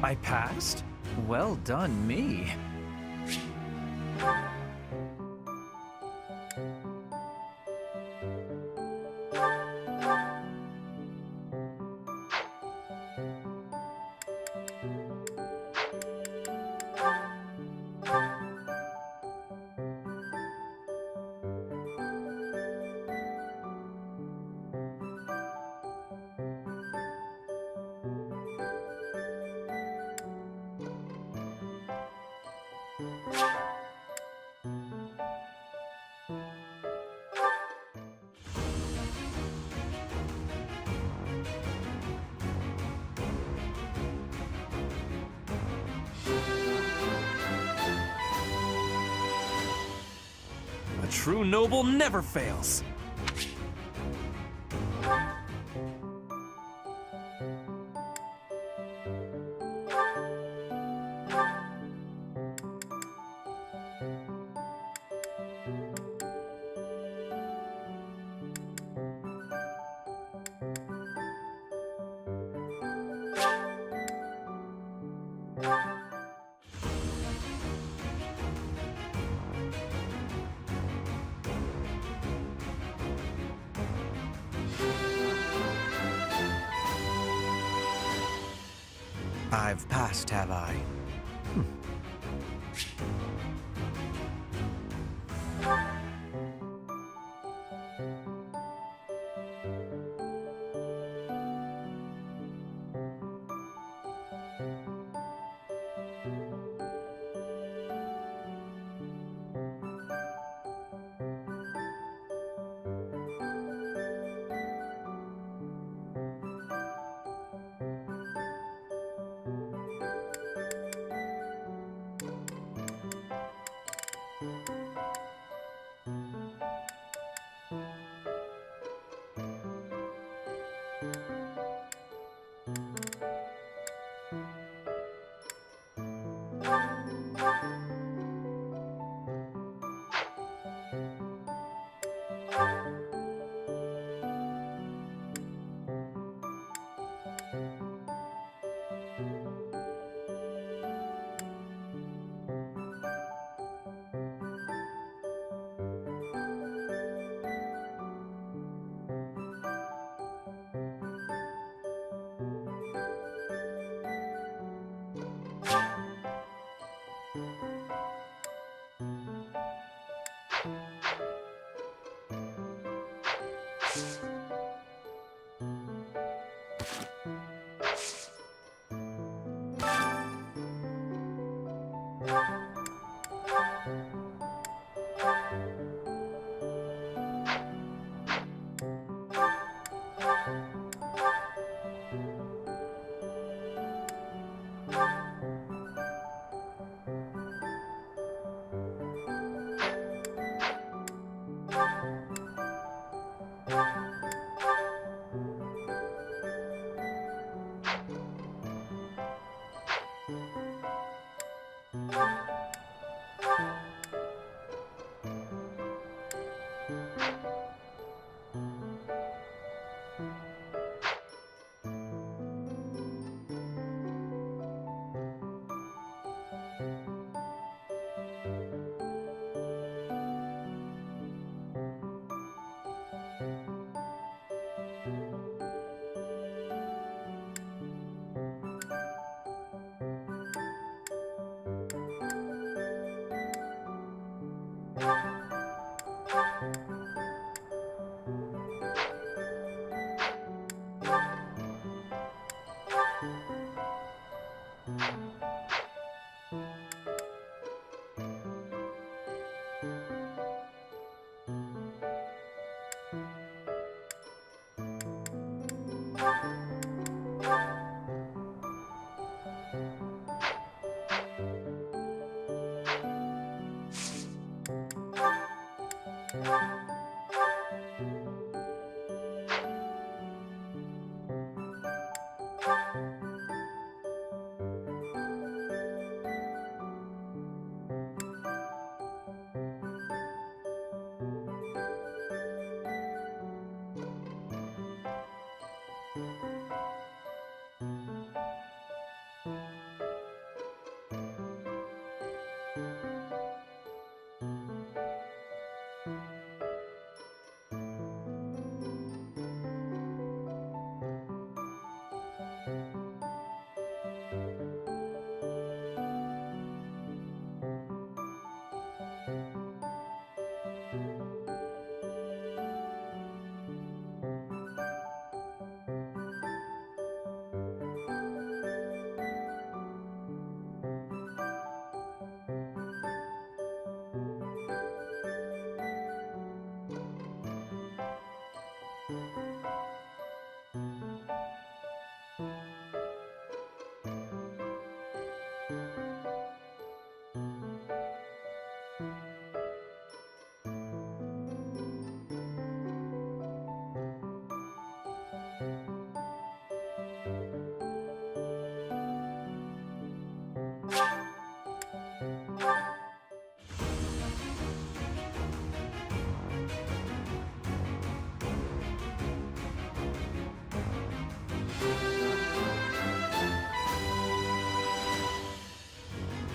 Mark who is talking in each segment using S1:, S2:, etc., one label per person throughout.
S1: I passed? Well done, me. A true noble never fails. I've passed, have I?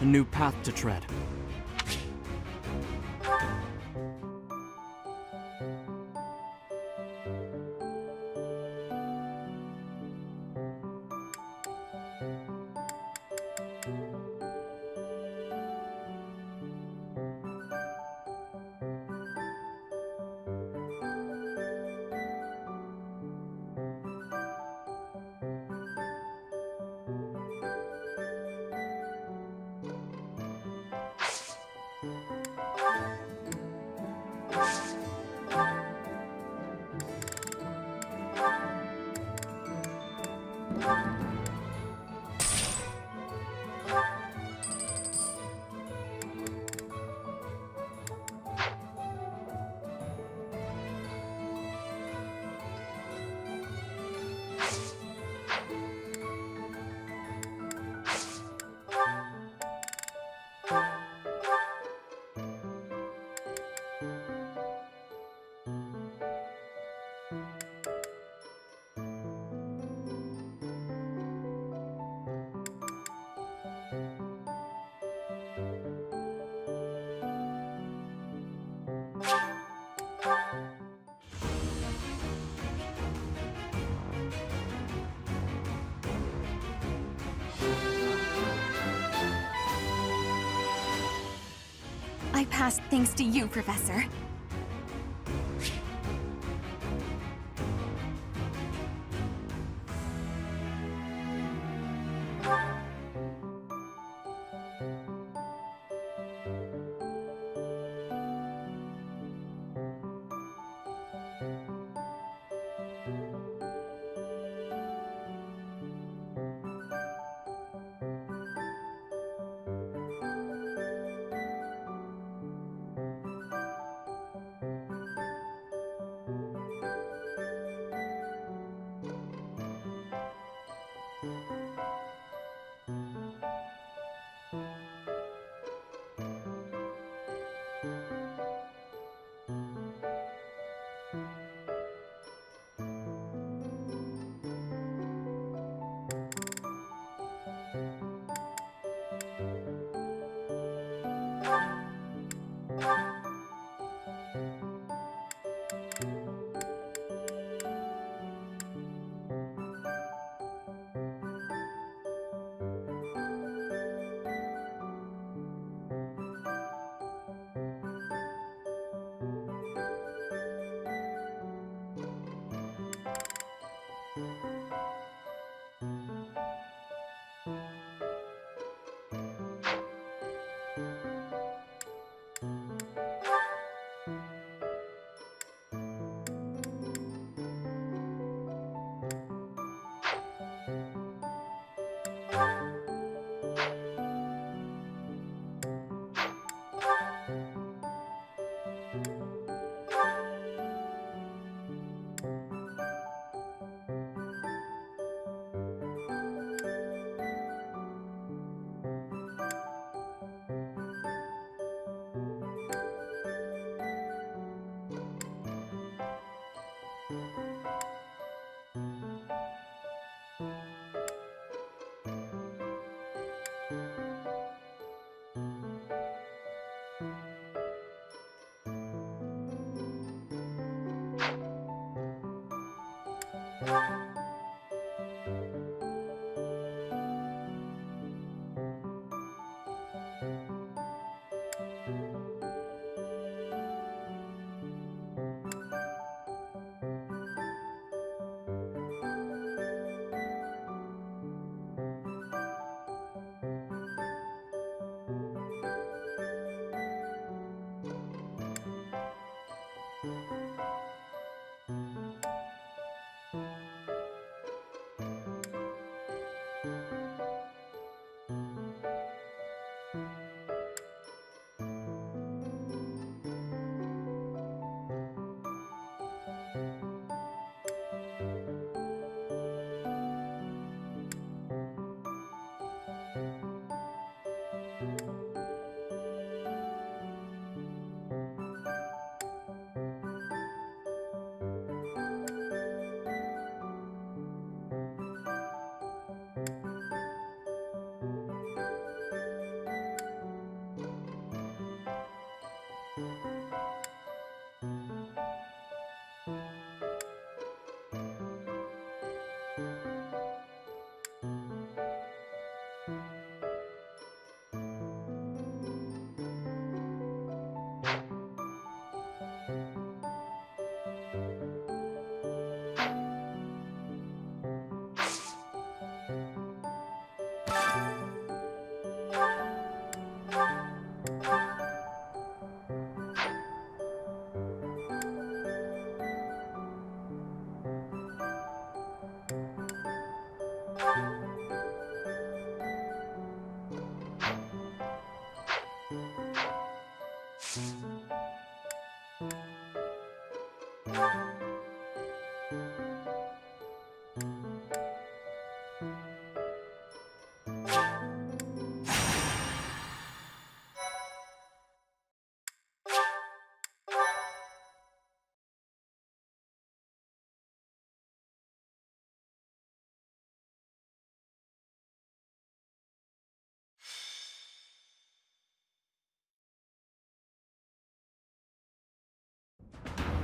S2: A new path to tread.
S3: I passed thanks to you, Professor.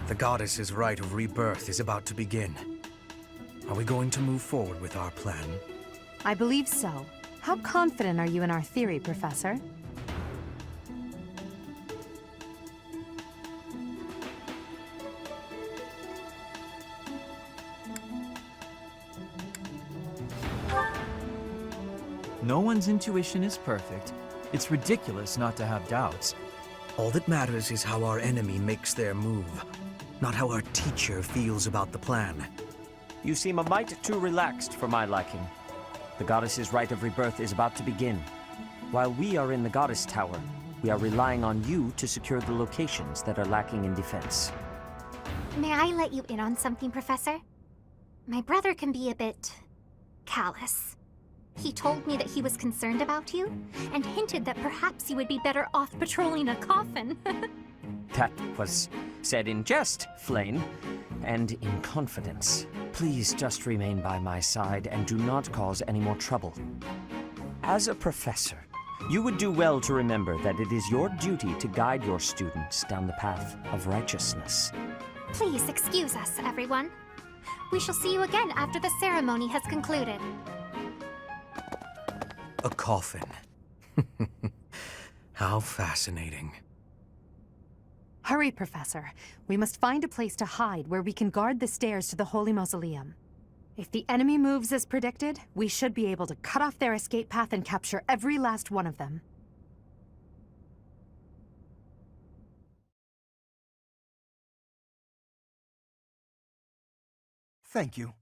S1: The goddess's rite of rebirth is about to begin. Are we going to move forward with our plan?
S2: I believe so. How confident are you in our theory, Professor?
S1: No one's intuition is perfect. It's ridiculous not to have doubts. All that matters is how our enemy makes their move, not how our teacher feels about the plan.
S4: You seem a mite too relaxed for my liking. The goddess's rite of rebirth is about to begin. While we are in the goddess tower, we are relying on you to secure the locations that are lacking in defense.
S5: May I let you in on something, Professor? My brother can be a bit callous. He told me that he was concerned about you, and hinted that perhaps you would be better off patrolling a coffin.
S4: That was said in jest, Flame, and in confidence. Please just remain by my side and do not cause any more trouble. As a professor, you would do well to remember that it is your duty to guide your students down the path of righteousness.
S5: Please excuse us, everyone. We shall see you again after the ceremony has concluded.
S1: A coffin. How fascinating.
S2: Hurry, Professor. We must find a place to hide where we can guard the stairs to the Holy Mausoleum. If the enemy moves as predicted, we should be able to cut off their escape path and capture every last one of them.
S6: Thank you.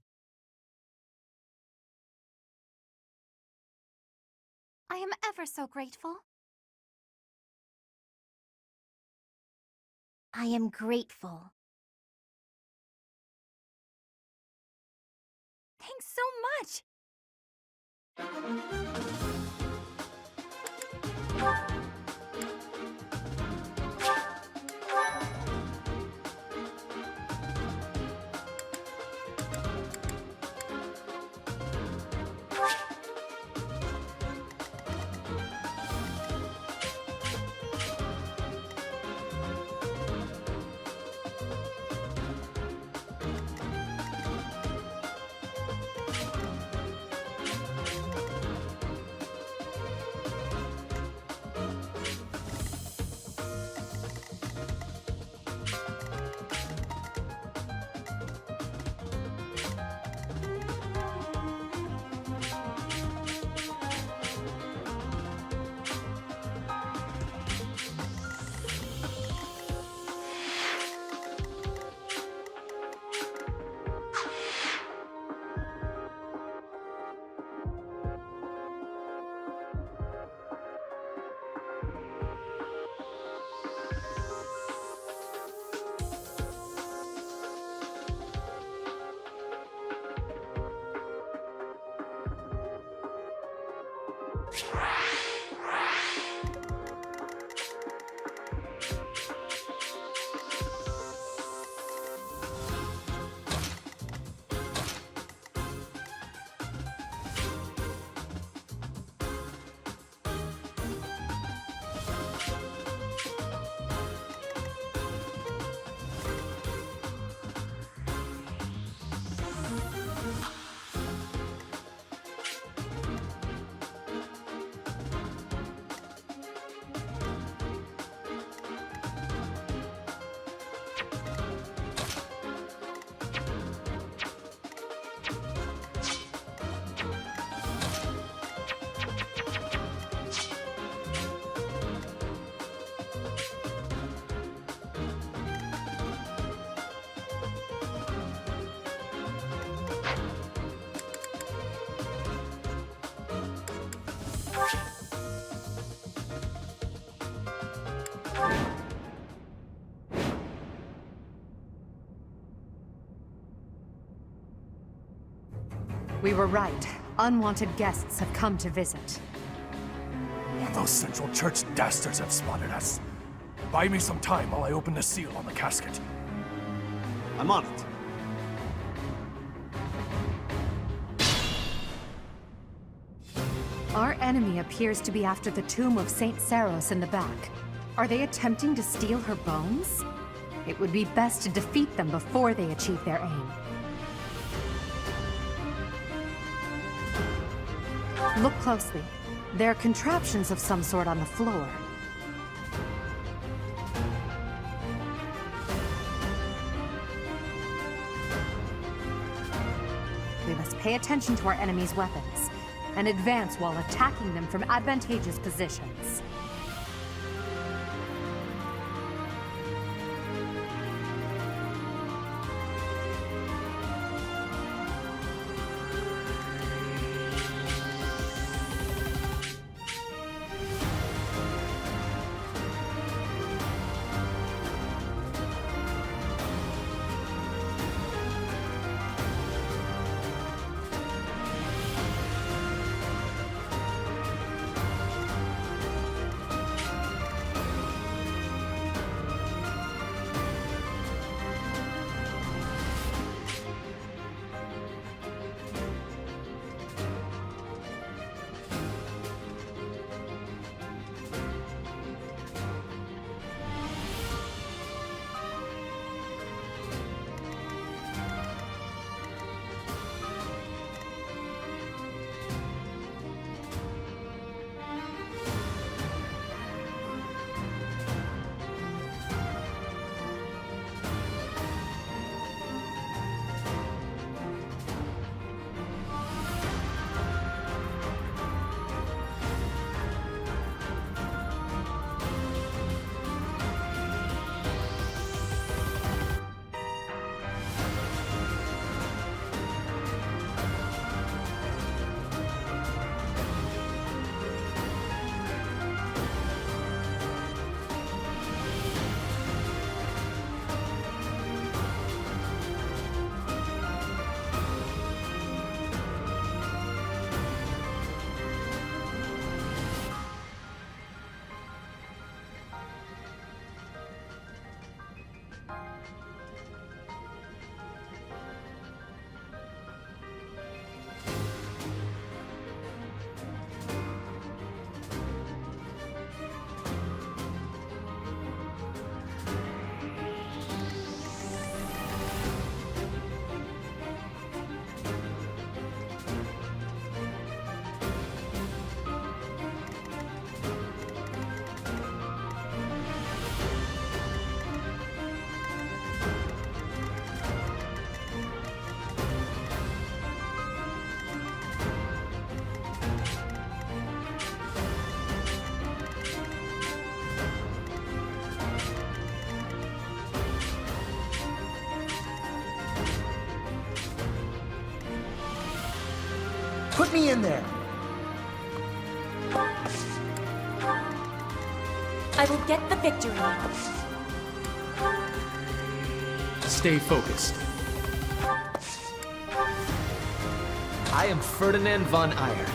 S3: I am ever so grateful.
S5: I am grateful.
S3: Thanks so much!
S2: We were right. Unwanted guests have come to visit.
S6: Those Central Church dastards have spotted us. Buy me some time while I open the seal on the casket.
S7: I'm on it.
S2: Our enemy appears to be after the tomb of Saint Saros in the back. Are they attempting to steal her bones? It would be best to defeat them before they achieve their aim. Look closely. There are contraptions of some sort on the floor. We must pay attention to our enemy's weapons, and advance while attacking them from advantageous positions.
S7: Put me in there!
S3: I will get the victory.
S6: Stay focused.
S8: I am Ferdinand von Eyre.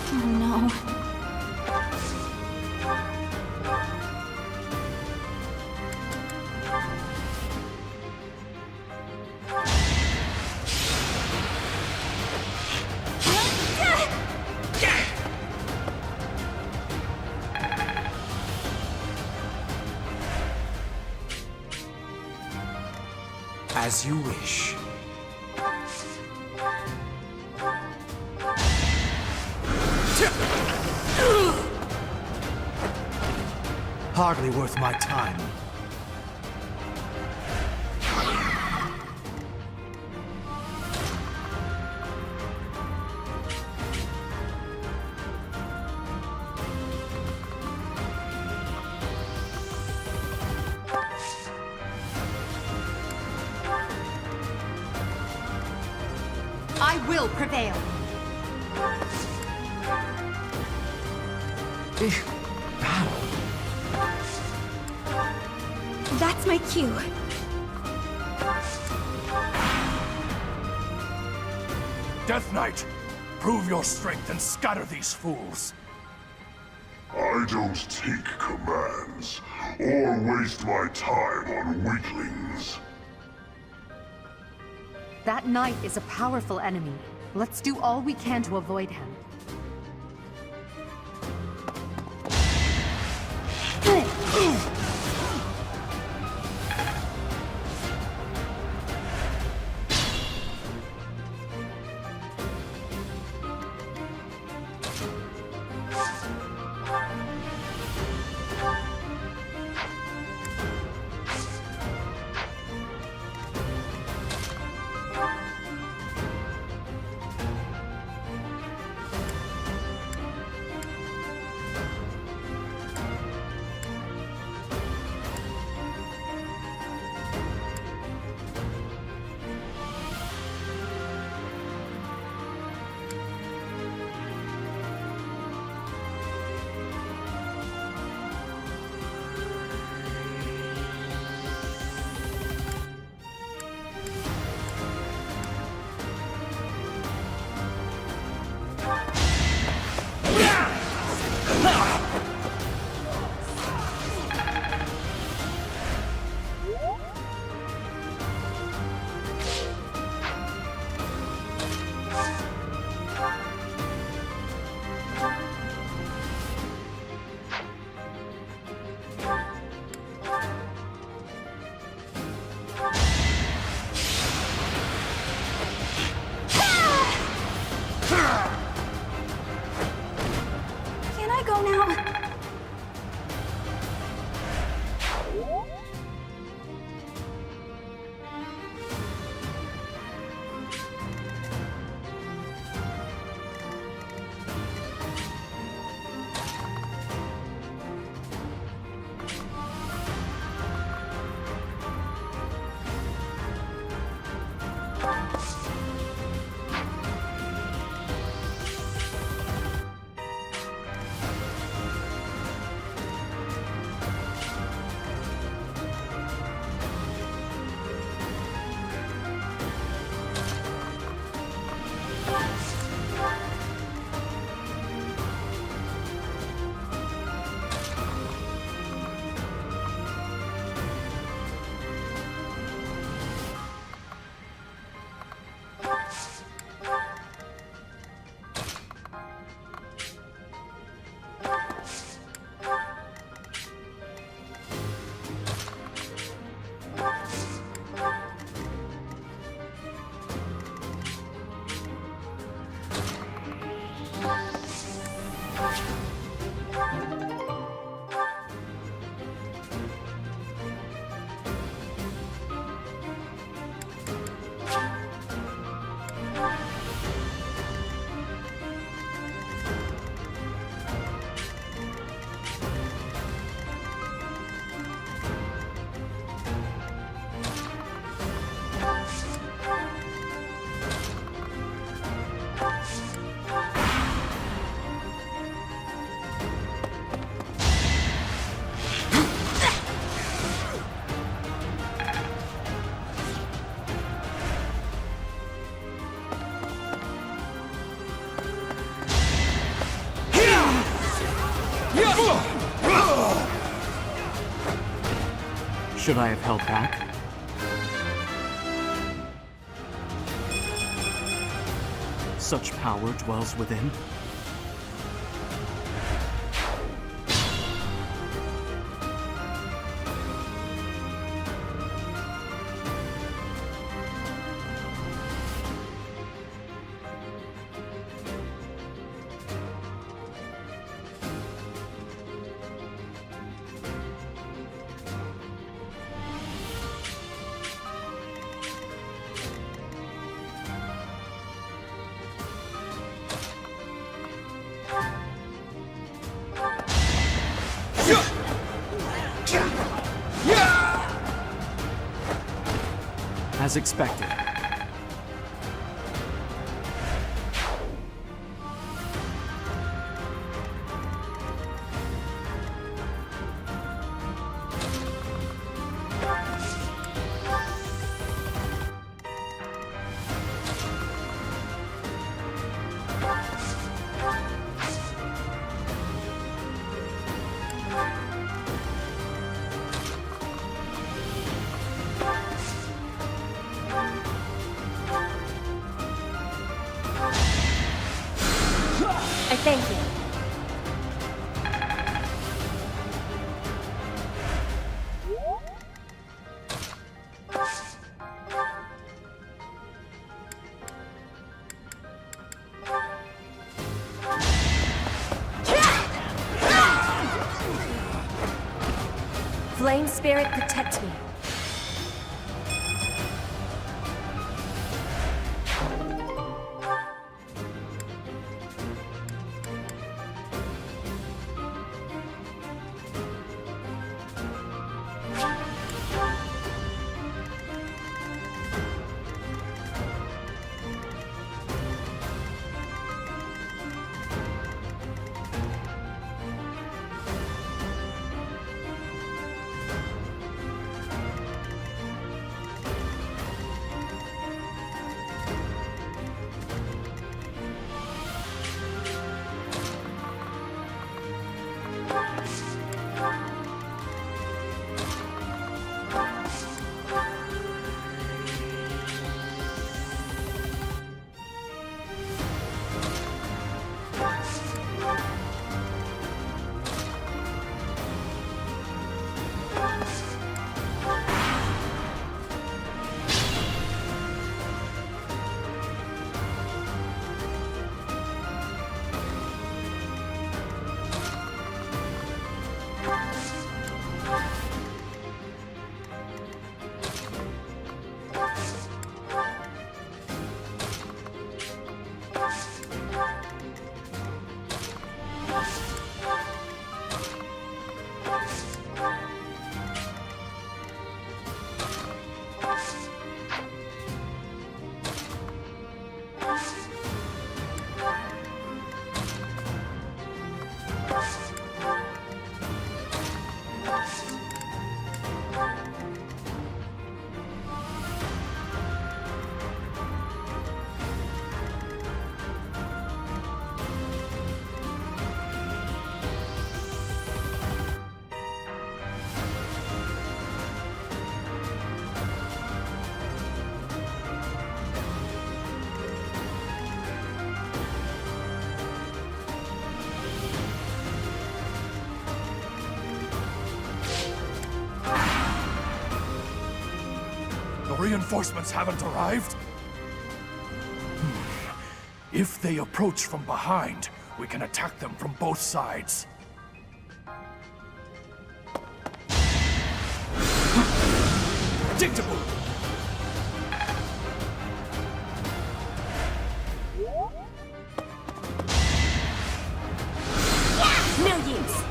S3: Oh no.
S1: As you wish. Hardly worth my time.
S2: I will prevail.
S8: battle.
S3: That's my cue.
S6: Death Knight, prove your strength and scatter these fools.
S9: I don't take commands, or waste my time on weaklings.
S2: That knight is a powerful enemy. Let's do all we can to avoid him.
S3: Can I go now?
S1: Should I have held back? Such power dwells within. As expected.
S3: Thank you. Flame Spirit, protect me.
S6: Reinforcements haven't arrived? If they approach from behind, we can attack them from both sides. Predictable!
S3: No use.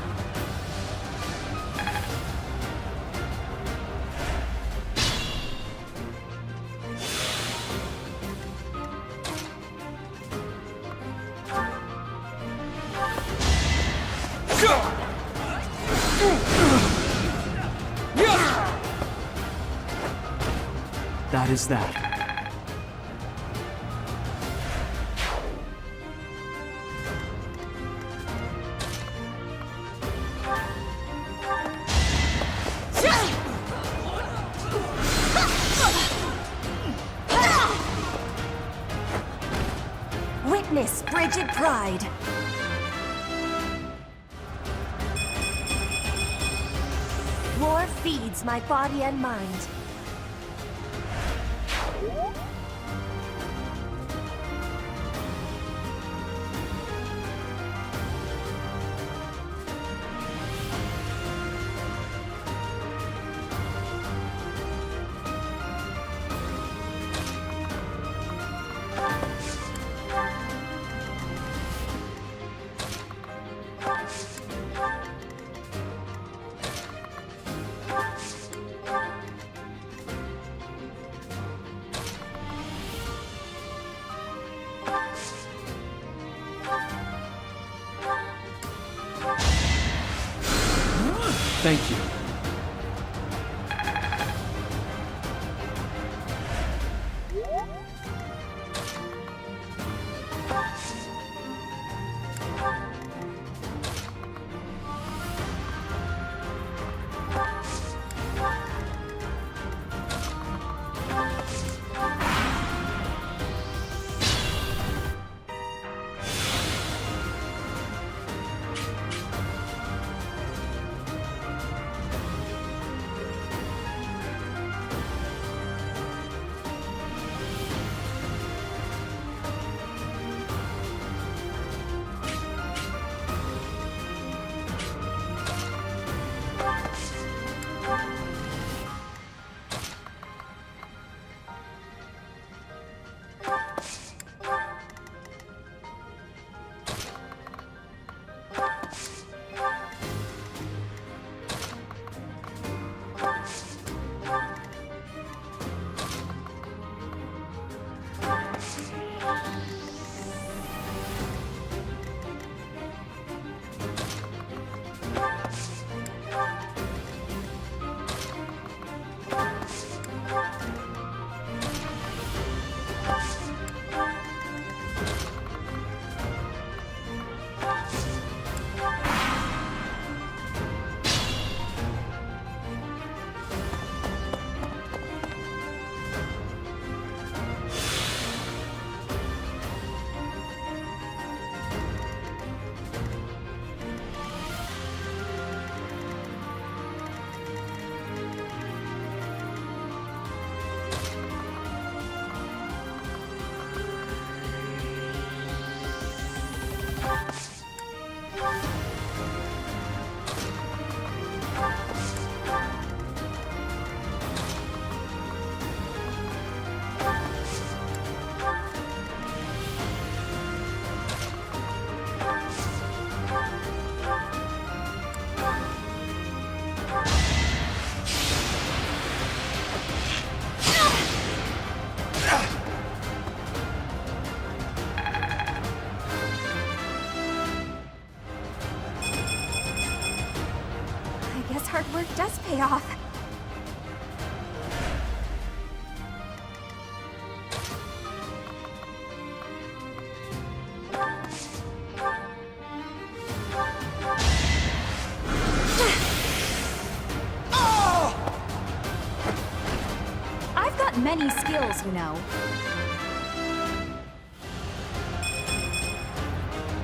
S1: That is that.
S3: Witness frigid pride. War feeds my body and mind.
S1: Thank you.
S3: this pay off? I've got many skills, you know.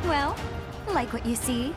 S3: Well, like what you see.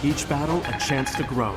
S10: Each battle, a chance to grow.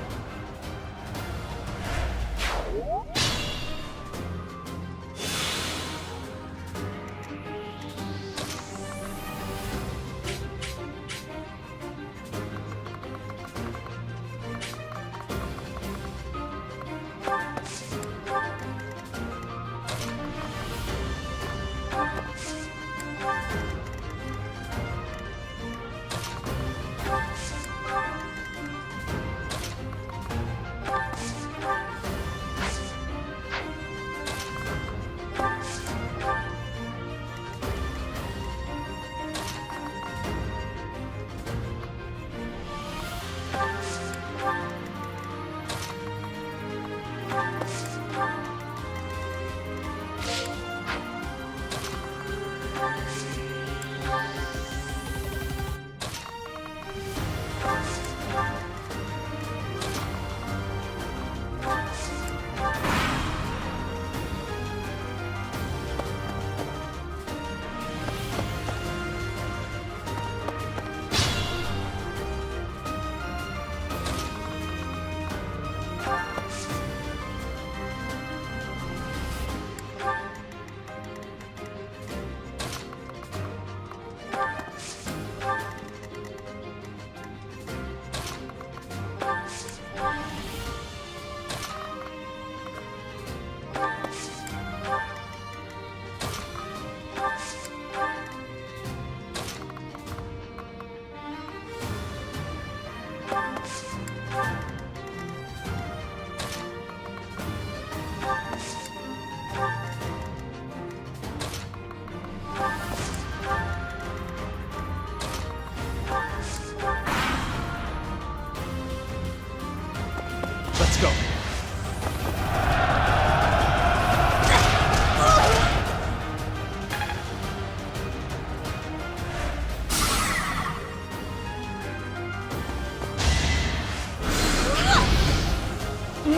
S10: Let's go.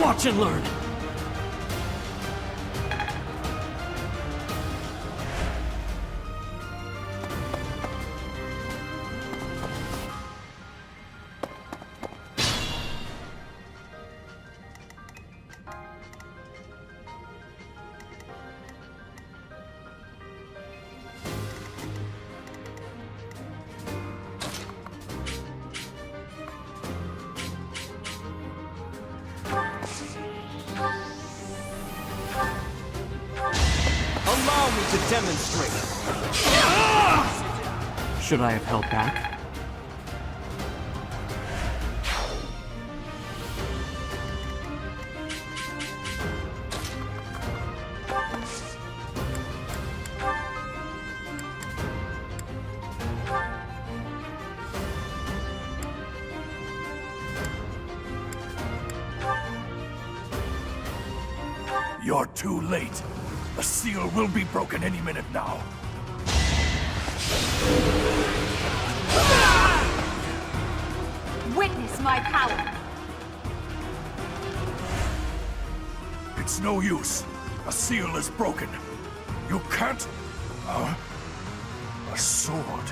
S10: Watch and learn.
S8: Allow me to demonstrate.
S10: Should I have held back?
S6: You're too late. The seal will be broken any minute now.
S2: Witness my power!
S6: It's no use. A seal is broken. You can't... a sword.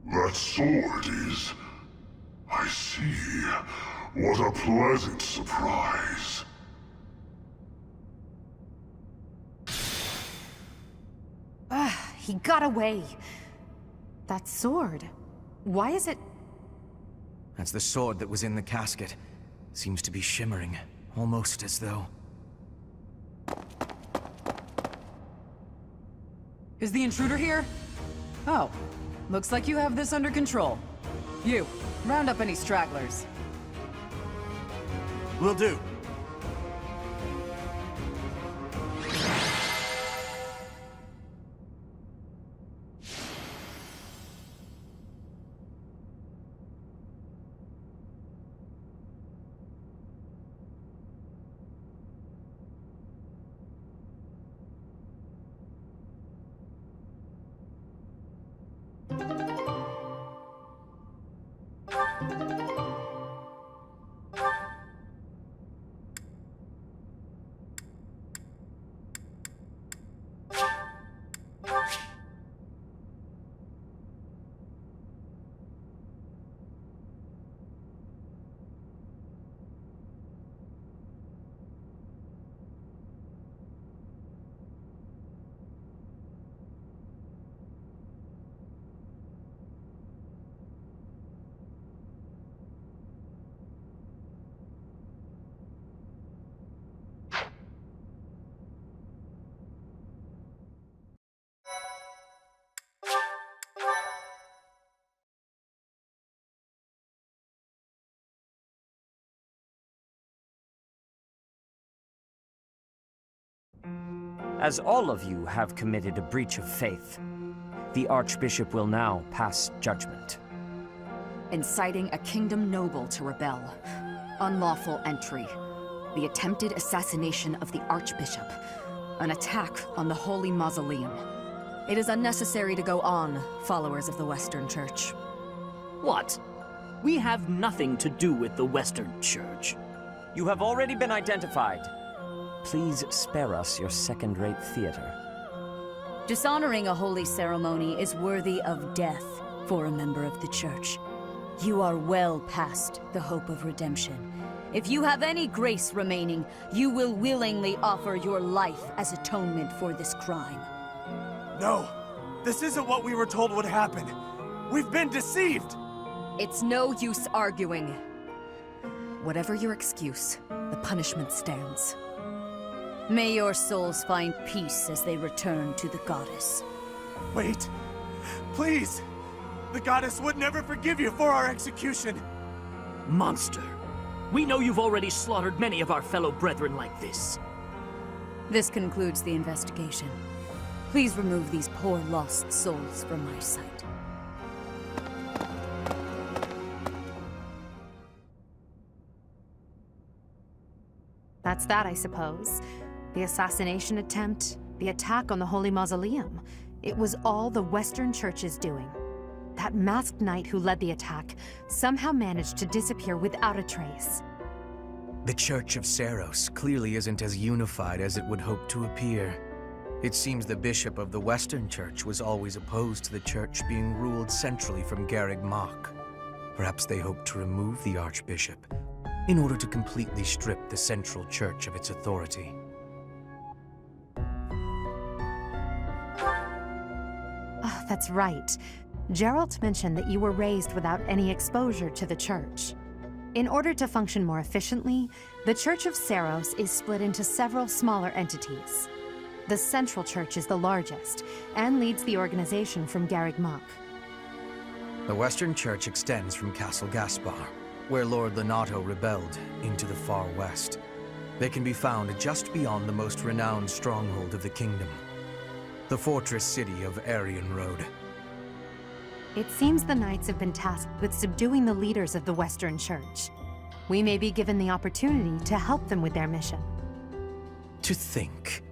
S9: That sword is... I see. What a pleasant surprise.
S2: He got away. That sword. Why is it...
S1: That's the sword that was in the casket. Seems to be shimmering, almost as though...
S11: Is the intruder here? Oh, looks like you have this under control. You, round up any stragglers.
S7: Will do.
S4: As all of you have committed a breach of faith, the Archbishop will now pass judgment.
S12: Inciting a kingdom noble to rebel. Unlawful entry. The attempted assassination of the Archbishop. An attack on the Holy Mausoleum. It is unnecessary to go on, followers of the Western Church.
S10: What? We have nothing to do with the Western Church.
S4: You have already been identified. Please spare us your second-rate theater.
S12: Dishonoring a holy ceremony is worthy of death for a member of the Church. You are well past the hope of redemption. If you have any grace remaining, you will willingly offer your life as atonement for this crime.
S7: No, this isn't what we were told would happen. We've been deceived!
S12: It's no use arguing. Whatever your excuse, the punishment stands. May your souls find peace as they return to the goddess.
S7: Wait! Please! The goddess would never forgive you for our execution!
S10: Monster! We know you've already slaughtered many of our fellow brethren like this.
S12: This concludes the investigation. Please remove these poor lost souls from my sight.
S2: That's that, I suppose. The assassination attempt, the attack on the Holy Mausoleum. It was all the Western Church's doing. That masked knight who led the attack somehow managed to disappear without a trace.
S1: The Church of Seiros clearly isn't as unified as it would hope to appear. It seems the bishop of the Western Church was always opposed to the Church being ruled centrally from Garreg Mach. Perhaps they hoped to remove the Archbishop in order to completely strip the Central Church of its authority.
S2: Oh, that's right. Geralt mentioned that you were raised without any exposure to the Church. In order to function more efficiently, the Church of Seiros is split into several smaller entities. The Central Church is the largest, and leads the organization from Garreg Mach.
S1: The Western Church extends from Castle Gaspar, where Lord Lonato rebelled, into the far west. They can be found just beyond the most renowned stronghold of the kingdom, the fortress city of Aryan Road.
S2: It seems the Knights have been tasked with subduing the leaders of the Western Church. We may be given the opportunity to help them with their mission.
S1: To think,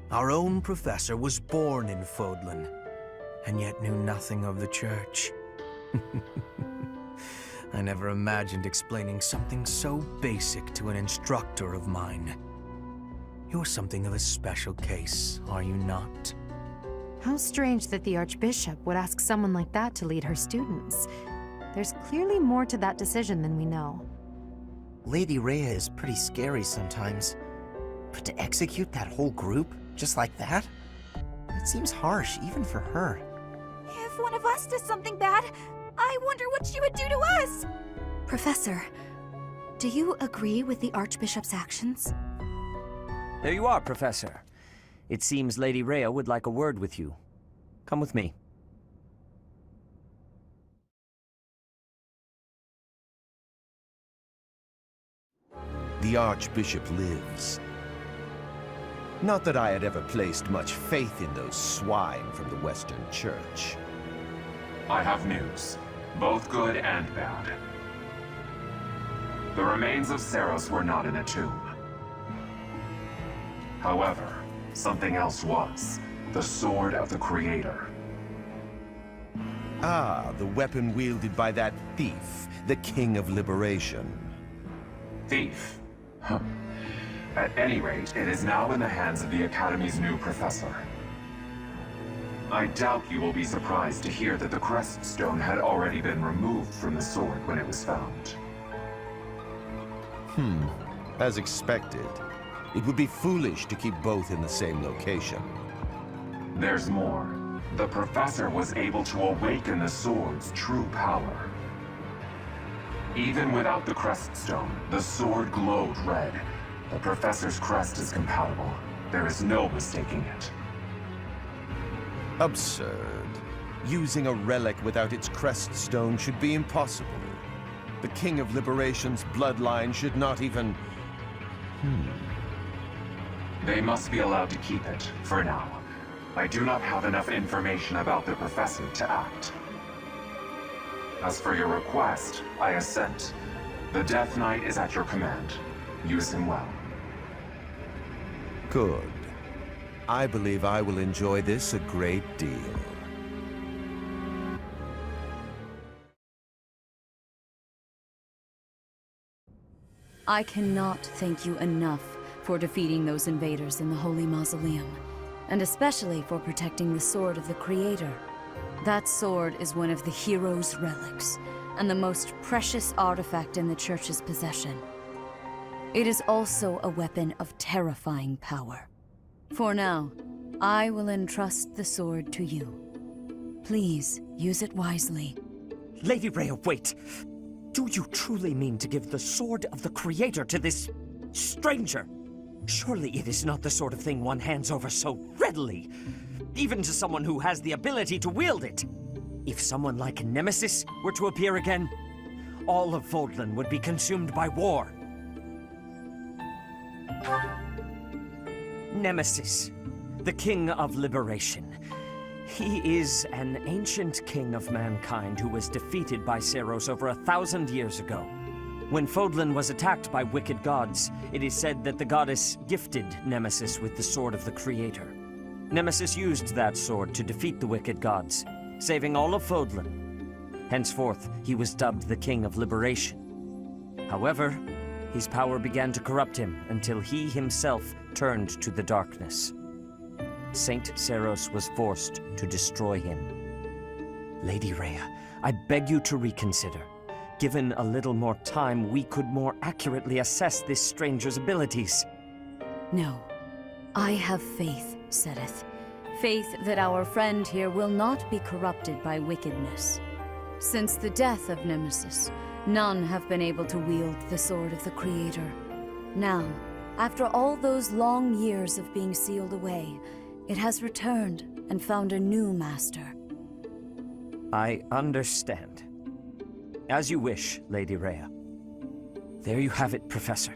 S1: our own professor was born in Fodlan, and yet knew nothing of the Church. I never imagined explaining something so basic to an instructor of mine. You're something of a special case, are you not?
S2: How strange that the Archbishop would ask someone like that to lead her students. There's clearly more to that decision than we know.
S13: Lady Rhea is pretty scary sometimes. But to execute that whole group, just like that? It seems harsh, even for her.
S3: If one of us does something bad, I wonder what she would do to us! Professor, do you agree with the Archbishop's actions?
S4: There you are, Professor. It seems Lady Rhea would like a word with you. Come with me.
S14: The Archbishop lives. Not that I had ever placed much faith in those swine from the Western Church.
S15: I have news, both good and bad. The remains of Seiros were not in a tomb. However, something else was. The Sword of the Creator.
S14: Ah, the weapon wielded by that thief, the King of Liberation.
S15: Thief? Huh. At any rate, it is now in the hands of the Academy's new professor. I doubt you will be surprised to hear that the Crest Stone had already been removed from the sword when it was found.
S14: As expected. It would be foolish to keep both in the same location.
S15: There's more. The professor was able to awaken the sword's true power. Even without the Crest Stone, the sword glowed red. The professor's crest is compatible. There is no mistaking it.
S14: Absurd. Using a relic without its Crest Stone should be impossible. The King of Liberation's bloodline should not even...
S15: They must be allowed to keep it, for now. I do not have enough information about the professor to act. As for your request, I assent. The Death Knight is at your command. Use him well.
S14: Good. I believe I will enjoy this a great deal.
S12: I cannot thank you enough for defeating those invaders in the Holy Mausoleum, and especially for protecting the Sword of the Creator. That sword is one of the hero's relics, and the most precious artifact in the Church's possession. It is also a weapon of terrifying power. For now, I will entrust the sword to you. Please, use it wisely.
S4: Lady Rhea, wait! Do you truly mean to give the Sword of the Creator to this stranger? Surely it is not the sort of thing one hands over so readily, even to someone who has the ability to wield it. If someone like Nemesis were to appear again, all of Fodlan would be consumed by war. Nemesis, the King of Liberation. He is an ancient king of mankind who was defeated by Seiros over 1,000 years ago. When Fodlan was attacked by wicked gods, it is said that the goddess gifted Nemesis with the Sword of the Creator. Nemesis used that sword to defeat the wicked gods, saving all of Fodlan. Henceforth, he was dubbed the King of Liberation. However, his power began to corrupt him until he himself turned to the darkness. Saint Seiros was forced to destroy him. Lady Rhea, I beg you to reconsider. Given a little more time, we could more accurately assess this stranger's abilities.
S12: No. I have faith, Seteth. Faith that our friend here will not be corrupted by wickedness. Since the death of Nemesis, none have been able to wield the Sword of the Creator. Now, after all those long years of being sealed away, it has returned and found a new master.
S4: I understand. As you wish, Lady Rhea. There you have it, Professor.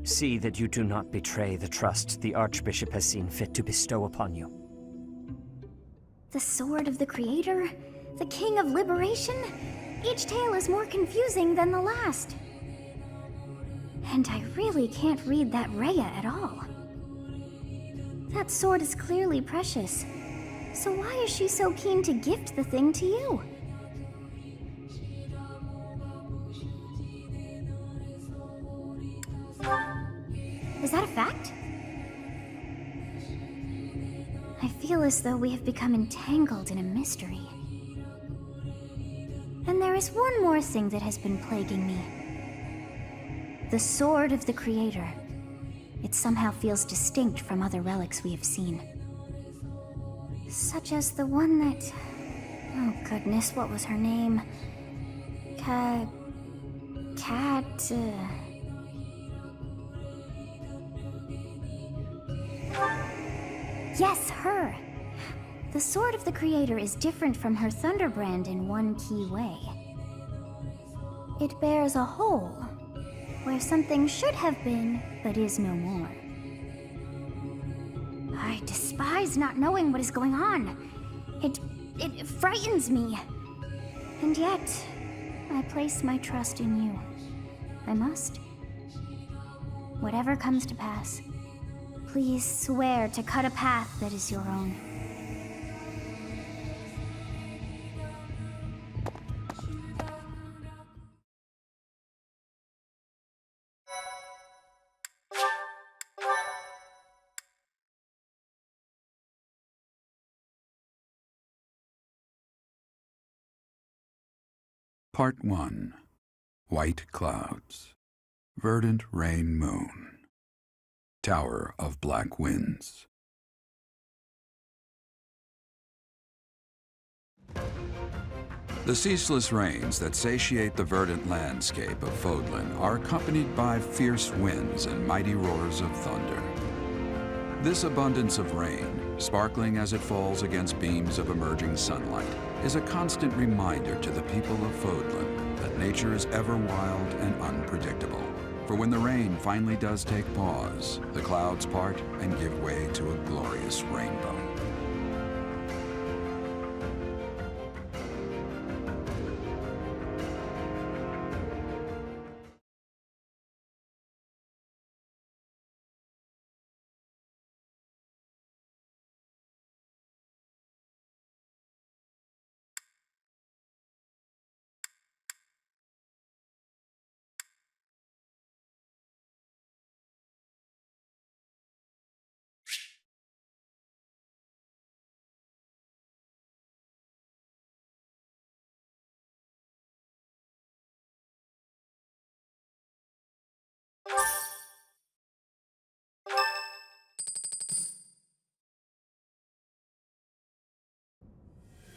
S4: See that you do not betray the trust the Archbishop has seen fit to bestow upon you.
S5: The Sword of the Creator?
S3: The King of Liberation? Each tale is more confusing than the last. And I really can't read that Rhea at all. That sword is clearly precious. So why is she so keen to gift the thing to you? Is that a fact? I feel as though we have become entangled in a mystery. And there is one more thing that has been plaguing me. The Sword of the Creator. It somehow feels distinct from other relics we have seen. Such as the one that... Oh goodness, what was her name? Yes, her! The Sword of the Creator is different from her Thunderbrand in one key way. It bears a hole, where something should have been, but is no more. I despise not knowing what is going on. It frightens me. And yet, I place my trust in you. I must. Whatever comes to pass, please swear to cut a path that is your own.
S16: Part 1. White Clouds. Verdant Rain Moon. Tower of Black Winds. The ceaseless rains that satiate the verdant landscape of Fodlan are accompanied by fierce winds and mighty roars of thunder. This abundance of rain, sparkling as it falls against beams of emerging sunlight, is a constant reminder to the people of Fodlan that nature is ever wild and unpredictable. For when the rain finally does take pause, the clouds part and give way to a glorious rainbow.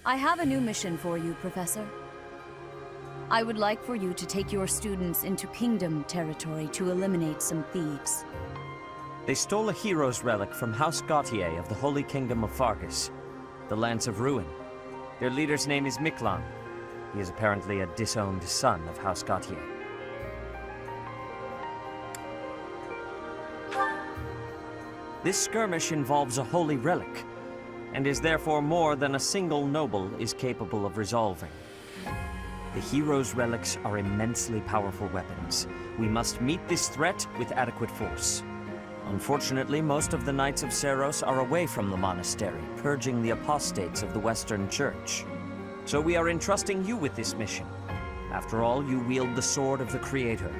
S12: I have a new mission for you, Professor. I would like for you to take your students into Kingdom territory to eliminate some thieves.
S4: They stole a hero's relic from House Gautier of the Holy Kingdom of Fargus, the Lance of Ruin. Their leader's name is Miklan. He is apparently a disowned son of House Gautier. This skirmish involves a holy relic, and is therefore more than a single noble is capable of resolving. The hero's relics are immensely powerful weapons. We must meet this threat with adequate force. Unfortunately, most of the Knights of Seiros are away from the monastery, purging the apostates of the Western Church. So we are entrusting you with this mission. After all, you wield the Sword of the Creator,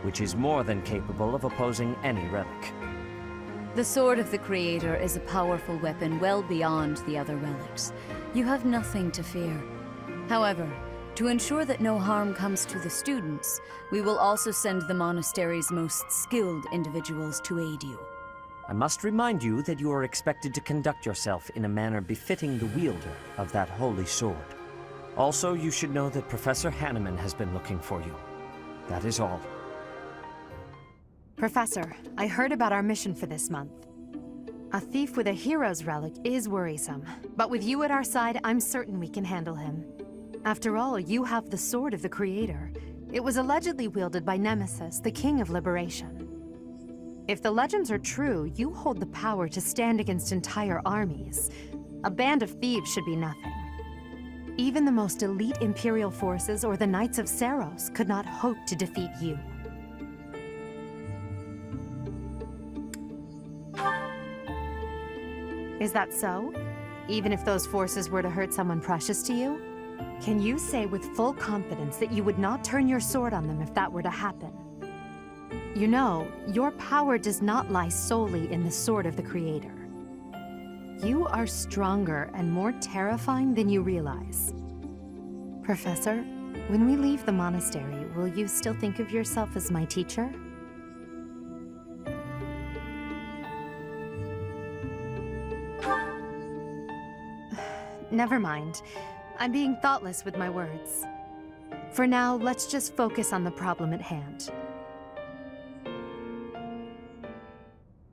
S4: which is more than capable of opposing any relic.
S12: The Sword of the Creator is a powerful weapon well beyond the other relics. You have nothing to fear. However, to ensure that no harm comes to the students, we will also send the monastery's most skilled individuals to aid you.
S4: I must remind you that you are expected to conduct yourself in a manner befitting the wielder of that holy sword. Also, you should know that Professor Hanneman has been looking for you. That is all.
S2: Professor, I heard about our mission for this month. A thief with a hero's relic is worrisome, but with you at our side, I'm certain we can handle him. After all, you have the Sword of the Creator. It was allegedly wielded by Nemesis, the King of Liberation. If the legends are true, you hold the power to stand against entire armies. A band of thieves should be nothing. Even the most elite Imperial forces or the Knights of Seiros could not hope to defeat you. Is that so? Even if those forces were to hurt someone precious to you? Can you say with full confidence that you would not turn your sword on them if that were to happen? You know, your power does not lie solely in the sword of the Creator. You are stronger and more terrifying than you realize. Professor, when we leave the monastery, will you still think of yourself as my teacher? Never mind. I'm being thoughtless with my words. For now, let's just focus on the problem at hand.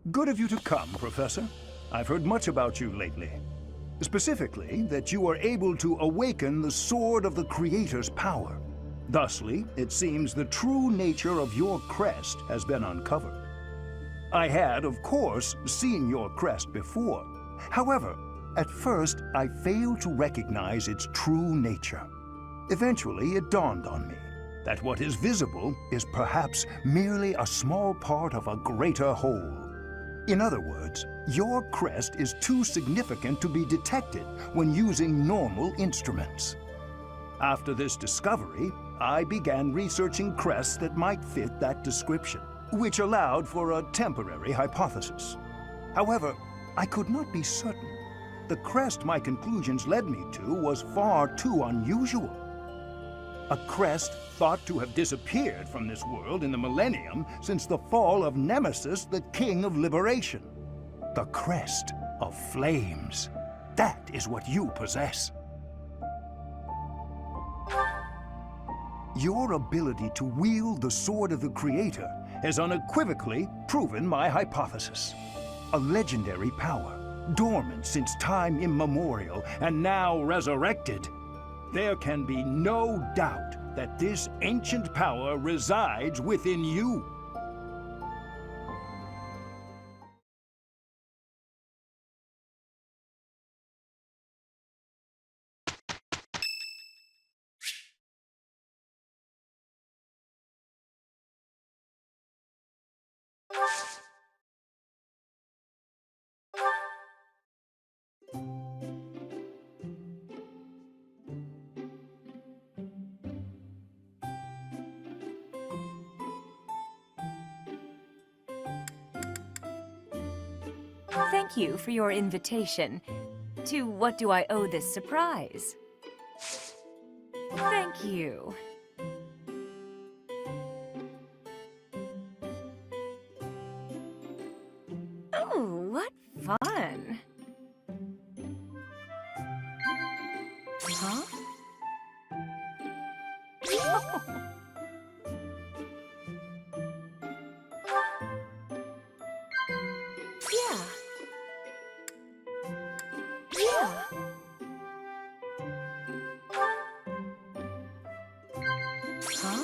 S17: Good of you to come, Professor. I've heard much about you lately. Specifically, that you are able to awaken the Sword of the Creator's power. Thusly, it seems the true nature of your crest has been uncovered. I had, of course, seen your crest before. However, at first, I failed to recognize its true nature. Eventually, it dawned on me that what is visible is perhaps merely a small part of a greater whole. In other words, your crest is too significant to be detected when using normal instruments. After this discovery, I began researching crests that might fit that description, which allowed for a temporary hypothesis. However, I could not be certain. The crest my conclusions led me to was far too unusual. A crest thought to have disappeared from this world in the millennium since the fall of Nemesis, the King of Liberation. The Crest of Flames. That is what you possess. Your ability to wield the Sword of the Creator has unequivocally proven my hypothesis. A legendary power, dormant since time immemorial, and now resurrected. There can be no doubt that this ancient power resides within you.
S18: Thank you for your invitation. To what do I owe this surprise? Thank you. Oh, what fun! Huh? Oh. Yeah. Yeah. Huh?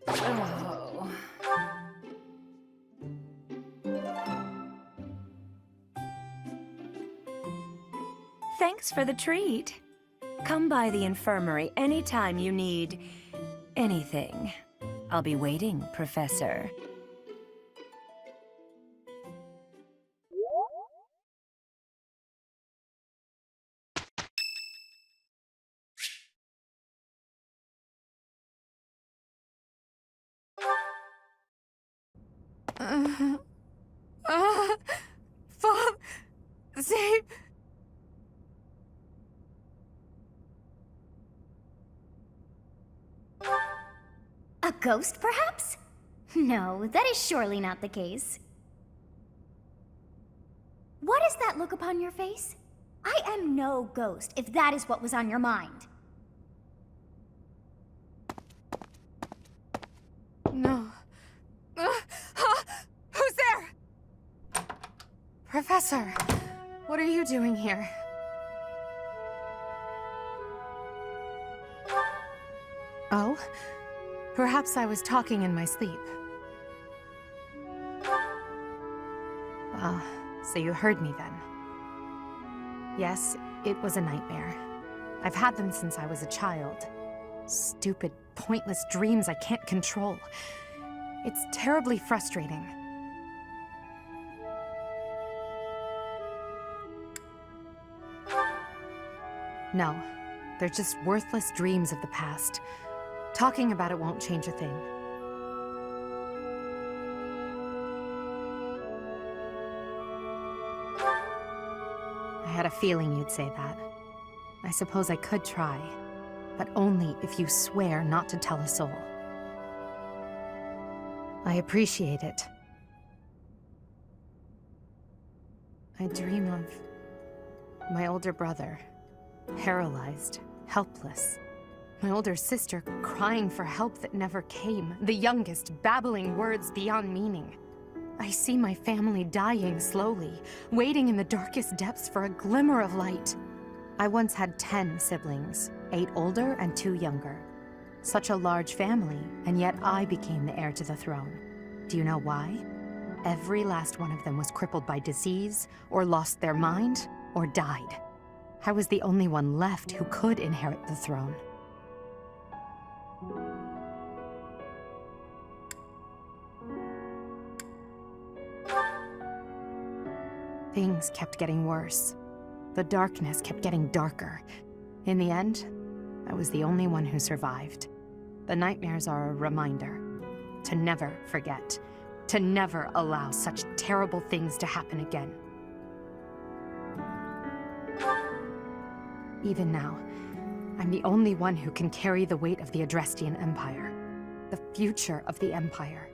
S18: Oh. Thanks for the treat. Come by the infirmary anytime you need anything. I'll be waiting, Professor.
S2: Bob, save...
S3: A ghost, perhaps? No, that is surely not the case. What is that look upon your face? I am no ghost, if that is what was on your mind.
S2: No. Who's there? Professor, what are you doing here? Oh? Perhaps I was talking in my sleep. Ah, so you heard me then. Yes, it was a nightmare. I've had them since I was a child. Stupid, pointless dreams I can't control. It's terribly frustrating. No, they're just worthless dreams of the past. Talking about it won't change a thing. I had a feeling you'd say that. I suppose I could try, but only if you swear not to tell a soul. I appreciate it. I dream of my older brother, paralyzed, helpless. My older sister crying for help that never came. The youngest babbling words beyond meaning. I see my family dying slowly, waiting in the darkest depths for a glimmer of light. I once had 10 siblings, 8 older and 2 younger. Such a large family, and yet I became the heir to the throne. Do you know why? Every last one of them was crippled by disease, or lost their mind, or died. I was the only one left who could inherit the throne. Things kept getting worse. The darkness kept getting darker. In the end, I was the only one who survived. The nightmares are a reminder to never forget, to never allow such terrible things to happen again. Even now, I'm the only one who can carry the weight of the Adrestian Empire. The future of the Empire,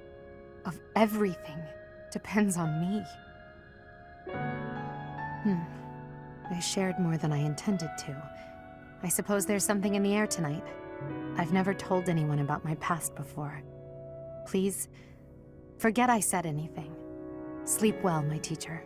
S2: of everything, depends on me. I shared more than I intended to. I suppose there's something in the air tonight. I've never told anyone about my past before. Please, forget I said anything. Sleep well, my teacher.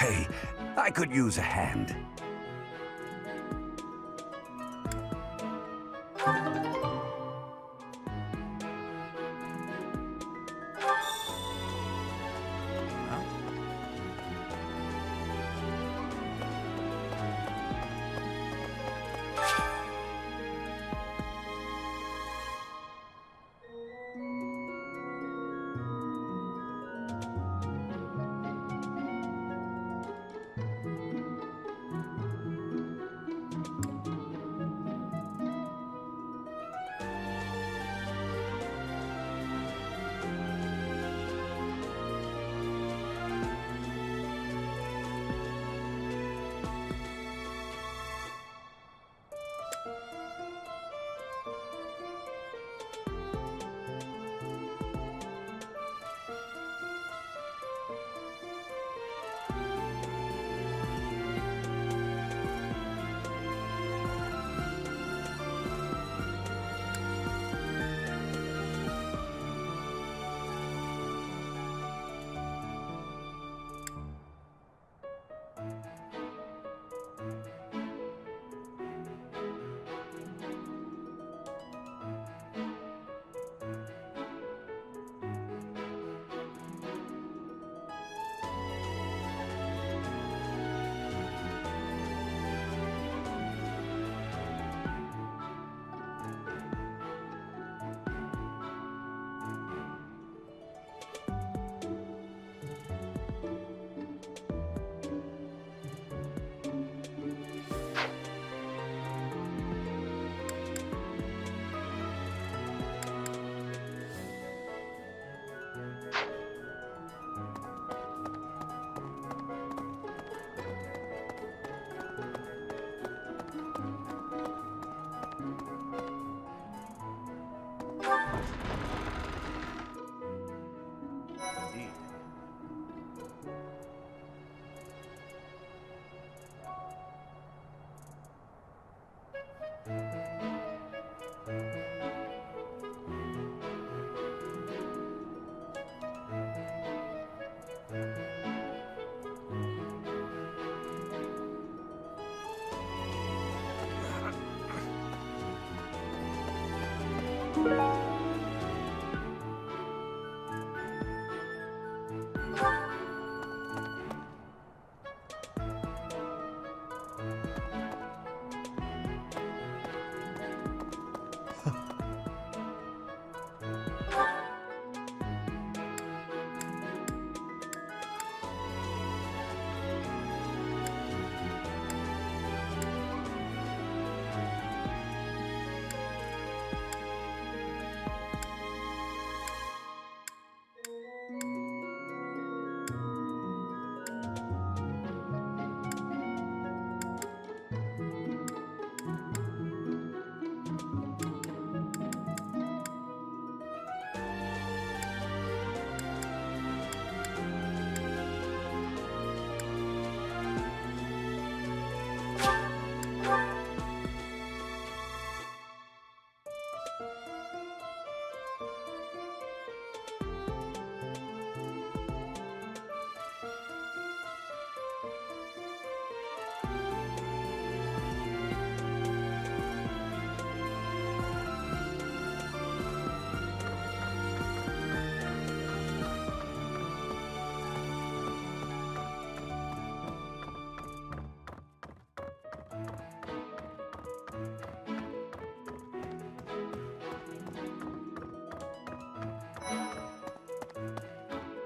S19: Hey, I could use a hand.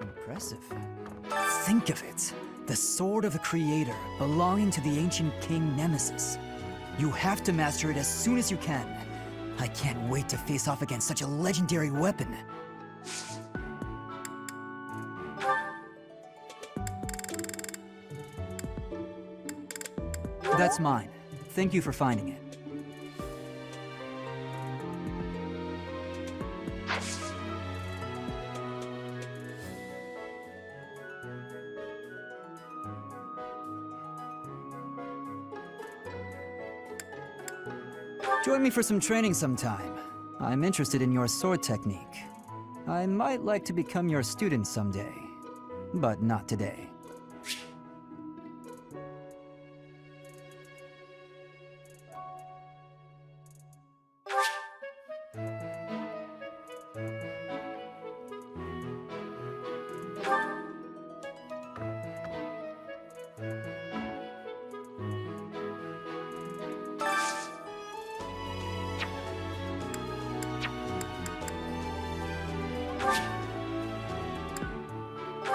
S20: Impressive. Think of it. The sword of the Creator, belonging to the ancient king Nemesis. You have to master it as soon as you can. I can't wait to face off against such a legendary weapon. That's mine. Thank you for finding it. Join me for some training sometime. I'm interested in your sword technique. I might like to become your student someday, but not today.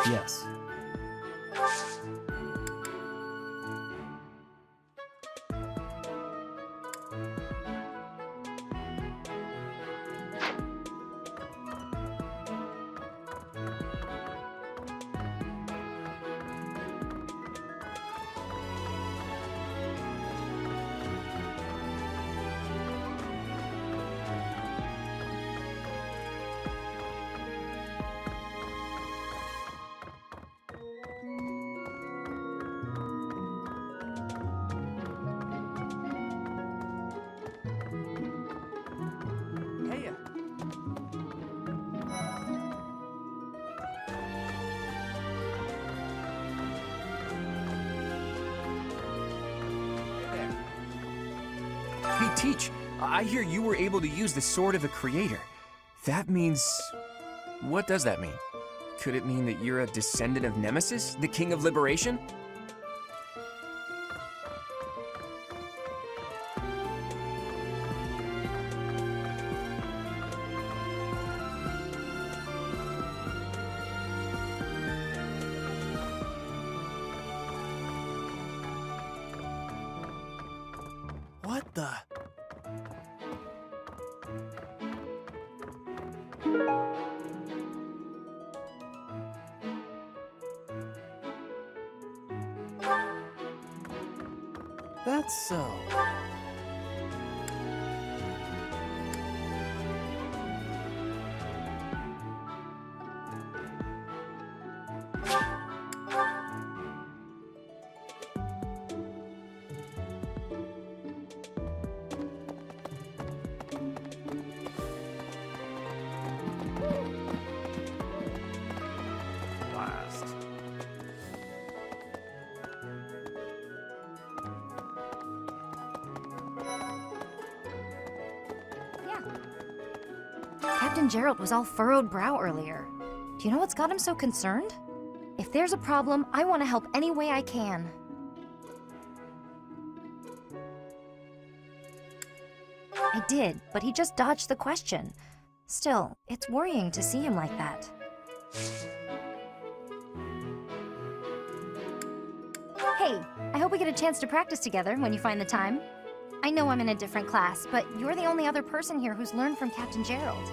S20: Yes.
S1: Hey, Teach, I hear you were able to use the Sword of the Creator. That means... what does that mean? Could it mean that you're a descendant of Nemesis, the King of Liberation?
S7: What the? That's so.
S1: Blast.
S21: Captain Gerald was all furrowed brow earlier. Do you know what's got him so concerned? If there's a problem, I want to help any way I can. I did, but he just dodged the question. Still, it's worrying to see him like that. Hey, I hope we get a chance to practice together when you find the time. I know I'm in a different class, but you're the only other person here who's learned from Captain Gerald.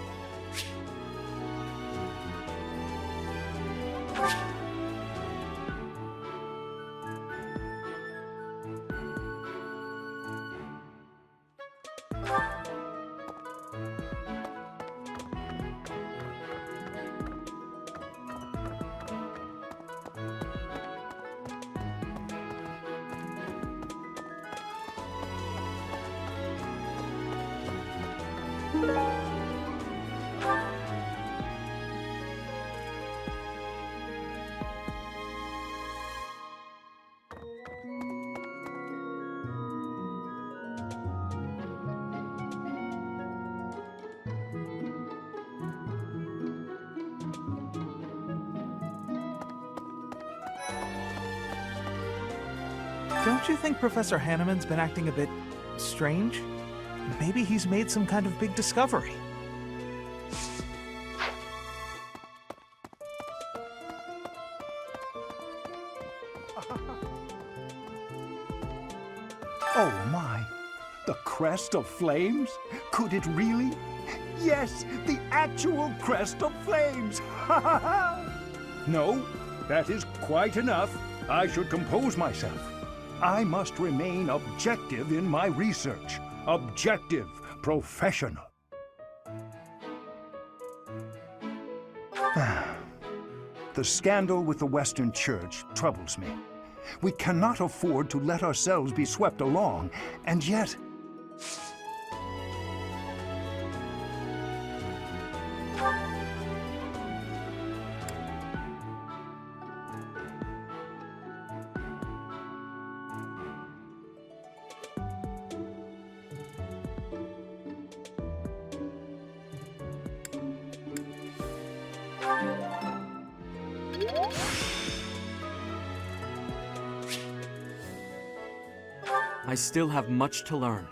S22: Don't you think Professor Hanneman's been acting a bit strange? Maybe he's made some kind of big discovery.
S17: Oh my! The Crest of Flames? Could it really? Yes, the actual Crest of Flames! Ha ha ha! No, that is quite enough. I should compose myself. I must remain objective in my research. Objective, professional. The scandal with the Western Church troubles me. We cannot afford to let ourselves be swept along, and yet...
S1: I still have much to learn.